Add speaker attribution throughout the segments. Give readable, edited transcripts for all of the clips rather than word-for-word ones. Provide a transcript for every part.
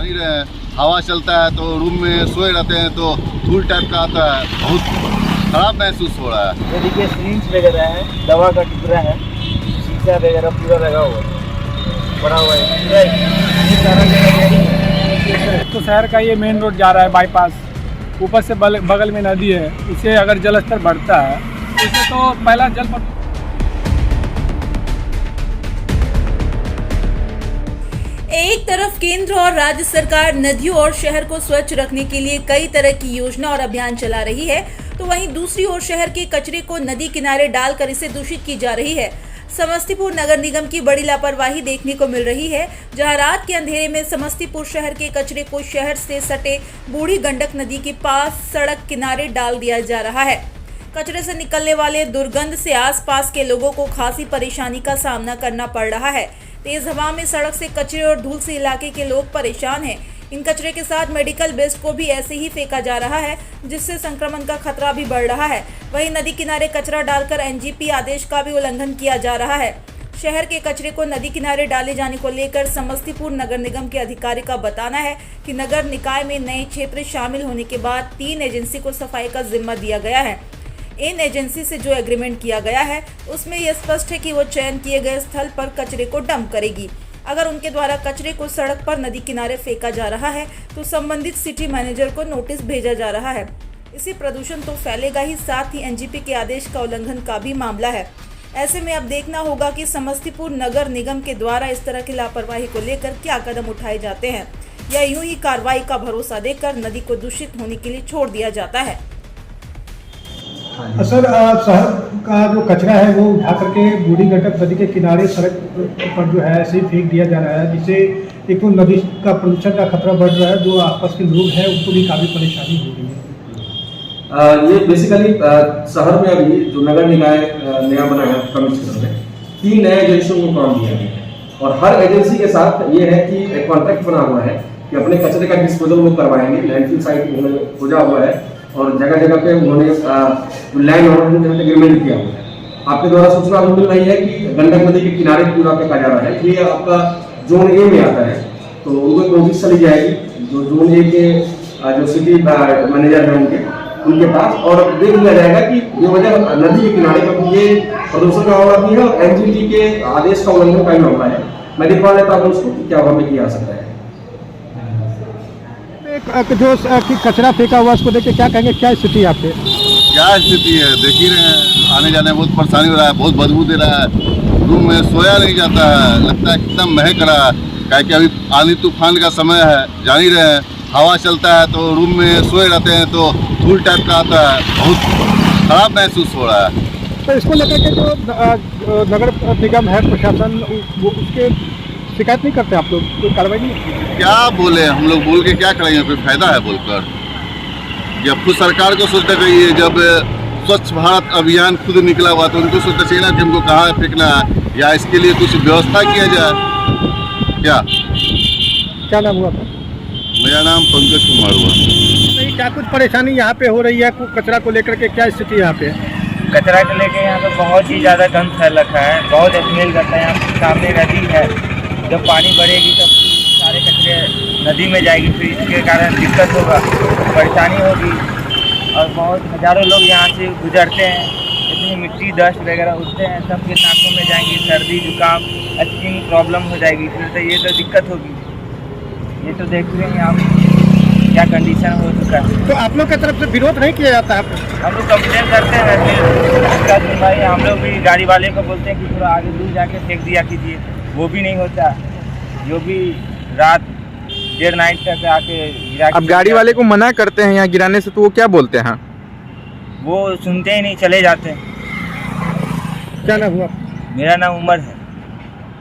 Speaker 1: नहीं रहे हैं, हवा चलता है तो रूम में सोए रहते हैं तो धूल टाइप का आता है, बहुत खराब महसूस हो रहा है।
Speaker 2: ये देखिए सिरिंज वगैरह है, दवा का टुकड़ा है, शीशा वगैरह पूरा लगा हुआ है, पड़ा हुआ है, ये सारा जगह।
Speaker 3: तो शहर का ये मेन रोड जा रहा है बाईपास, ऊपर से बगल में नदी है, इससे अगर जलस्तर बढ़ता है इससे तो पहला जल
Speaker 4: एक तरफ केंद्र और राज्य सरकार नदियों और शहर को स्वच्छ रखने के लिए कई तरह की योजना और अभियान चला रही है, तो वहीं दूसरी ओर शहर के कचरे को नदी किनारे डालकर इसे दूषित की जा रही है। समस्तीपुर नगर निगम की बड़ी लापरवाही देखने को मिल रही है, जहां रात के अंधेरे में समस्तीपुर शहर के कचरे को शहर से सटे बूढ़ी गंडक नदी के पास सड़क किनारे डाल दिया जा रहा है। कचरे से निकलने वाले दुर्गंध से आसपास के लोगों को खासी परेशानी का सामना करना पड़ रहा है। तेज हवा में सड़क से कचरे और धूल से इलाके के लोग परेशान हैं। इन कचरे के साथ मेडिकल वेस्ट को भी ऐसे ही फेंका जा रहा है, जिससे संक्रमण का खतरा भी बढ़ रहा है। वहीं नदी किनारे कचरा डालकर एनजीटी आदेश का भी उल्लंघन किया जा रहा है। शहर के कचरे को नदी किनारे डाले जाने को लेकर समस्तीपुर नगर निगम के अधिकारी का बताना है कि नगर निकाय में नए क्षेत्र शामिल होने के बाद 3 एजेंसी को सफाई का जिम्मा दिया गया है। इन एजेंसी से जो एग्रीमेंट किया गया है उसमें यह स्पष्ट है कि वो चयन किए गए स्थल पर कचरे को डंप करेगी। अगर उनके द्वारा कचरे को सड़क पर नदी किनारे फेंका जा रहा है तो संबंधित सिटी मैनेजर को नोटिस भेजा जा रहा है। इससे प्रदूषण तो फैलेगा ही, साथ ही एनजीटी के आदेश का उल्लंघन का भी मामला है। ऐसे में अब देखना होगा कि समस्तीपुर नगर निगम के द्वारा इस तरह की लापरवाही को लेकर क्या कदम उठाए जाते हैं, या यूं ही कार्रवाई का भरोसा देकर नदी को दूषित होने के लिए छोड़ दिया जाता है।
Speaker 5: सर, शहर का जो कचरा है वो उठा करके बूढ़ी गंडक नदी के किनारे सड़क पर जो है ऐसे ही फेंक दिया जा रहा है, जिससे एक तो नदी का प्रदूषण का खतरा बढ़ रहा है, जो आसपास के लोग हैं उनको भी काफ़ी परेशानी हो रही है।
Speaker 6: ये बेसिकली शहर में अभी जो नगर निकाय नया बना है कमिश्नर में 3 नए एजेंसियों को काम दिया गया है, और हर एजेंसी के साथ ये है कि एक कॉन्ट्रैक्ट बना हुआ है कि अपने कचरे का डिस्पोजल वो करवाएंगे। लैंडफिल साइट उन्होंने खोजा हुआ है और जगह जगह पे उन्होंने लैंड ऑर्डर के एग्रीमेंट किया हुआ है। आपके द्वारा सूचना मिल रही है कि गंडक नदी के किनारे पूरा फेंका जा रहा है। ये आपका जोन ए में आता है, तो उनको नोटिस चली जाएगी जो जोन ए के जो सिटी मैनेजर हैं उनके पास, और देख लिया जाएगा कि ये वजह नदी के किनारे का ये प्रदूषण का मामला भी है और एनजीटी के आदेश का उल्लंघन का मामला है। मैं दिखवा देता हूँ उसको क्या वहाँ पे किया जा सकता है।
Speaker 5: जो कचरा फेंका हुआ उसको देख के क्या कहेंगे, क्या स्थिति है आपके?
Speaker 1: क्या स्थिति है देख ही रहे हैं, आने जाने में बहुत परेशानी हो रहा है, बहुत बदबू दे रहा है, रूम में सोया नहीं जाता है, लगता है कितना महक रहा है। क्या कि अभी आंधी तूफान का समय है, जान ही रहे हैं, हवा चलता है तो रूम में सोए रहते हैं तो धूल टाइप का आता है, बहुत खराब महसूस हो रहा है।
Speaker 5: तो इसको लेकर के जो नगर निगम है, प्रशासन, वो उसके शिकायत नहीं करते आप लोग, कोई कार्रवाई नहीं?
Speaker 1: क्या बोले हम लोग, बोल के क्या करेंगे, कोई फायदा है बोलकर? जब खुद सरकार को सोचना चाहिए, जब स्वच्छ भारत अभियान खुद निकला हुआ तो उनको सोचना चाहिए ना कि हमको कहाँ फेंकना है, या इसके लिए कुछ व्यवस्था किया जाए।
Speaker 5: क्या नाम हुआ था?
Speaker 1: मेरा नाम पंकज कुमार हुआ।
Speaker 5: नहीं, क्या कुछ परेशानी यहाँ पे हो रही है कचरा को लेकर के, क्या स्थिति है यहाँ पे?
Speaker 2: कचरा को लेकर यहाँ पे बहुत ही ज़्यादा गंद फैल रखा है, बहुत स्मेल करता है। यहाँ सामने नदी है, जब पानी बढ़ेगी तब सारे कचरे नदी में जाएगी, फिर इसके कारण दिक्कत होगा, परेशानी होगी, और बहुत हज़ारों लोग यहाँ से गुजरते हैं, इतनी मिट्टी डस्ट वगैरह उठते हैं, सबके नाकों में जाएंगी, सर्दी जुकाम स्किन प्रॉब्लम हो जाएगी, फिर तो ये तो दिक्कत होगी। ये तो देख रहे हैं आप क्या कंडीशन हो चुका है।
Speaker 5: तो आप लोग की तरफ से विरोध नहीं किया जाता है?
Speaker 2: हम लोग कंप्लेन करते हैं, इसका सुनवाई हम लोग भी गाड़ी वाले को बोलते हैं कि थोड़ा आगे दूर जाके फेंक दिया कीजिए, वो भी नहीं होता। जो भी रात देर नाइट तक आके गिरा।
Speaker 7: अब गाड़ी वाले को मना करते हैं यहाँ गिराने से, तो वो क्या बोलते हैं?
Speaker 2: वो सुनते ही नहीं, चले जाते हैं।
Speaker 5: क्या नाम हुआ?
Speaker 2: मेरा नाम उमर है।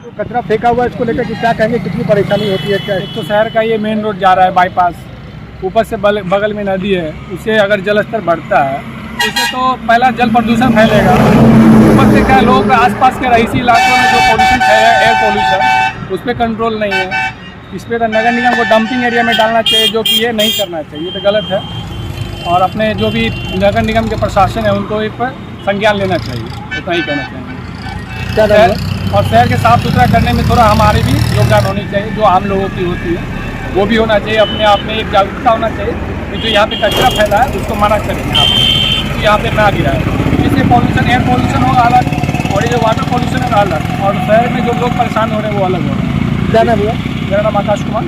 Speaker 5: तो कचरा फेंका हुआ इसको लेकर क्या कहेंगे, कितनी परेशानी होती है? क्या
Speaker 3: एक तो शहर का ये मेन रोड जा रहा है बाईपास, ऊपर से बगल में नदी है, इससे अगर जलस्तर बढ़ता है इससे तो पहला जल प्रदूषण फैलेगा। ऊपर से क्या लोग आसपास के रईसी इलाकों में जो पॉल्यूशन है, एयर पॉल्यूशन, उस पर कंट्रोल नहीं है। इस पर तो नगर निगम को डंपिंग एरिया में डालना चाहिए, जो कि ये नहीं करना चाहिए, ये तो गलत है। और अपने जो भी नगर निगम के प्रशासन है उनको एक पर संज्ञान लेना चाहिए, इतना ही कहना चाहिए। और शहर के साफ सुथरा करने में थोड़ा हमारी भी योगदान होनी चाहिए, जो आम लोगों की होती है। वो भी होना चाहिए। अपने आप में एक जागरूकता होना चाहिए कि जो यहाँ पे कचरा फैला है उसको मना करें यहाँ पे, कि यहाँ पे ना गिराए। इससे पॉल्यूशन, एयर पॉल्यूशन होगा अलग, और ये जो वाटर पॉल्यूशन है अलग, और शहर में जो लोग परेशान हो रहे हैं वो अलग हो रहे हैं। क्या नाम है? मेरा नाम आकाश कुमार।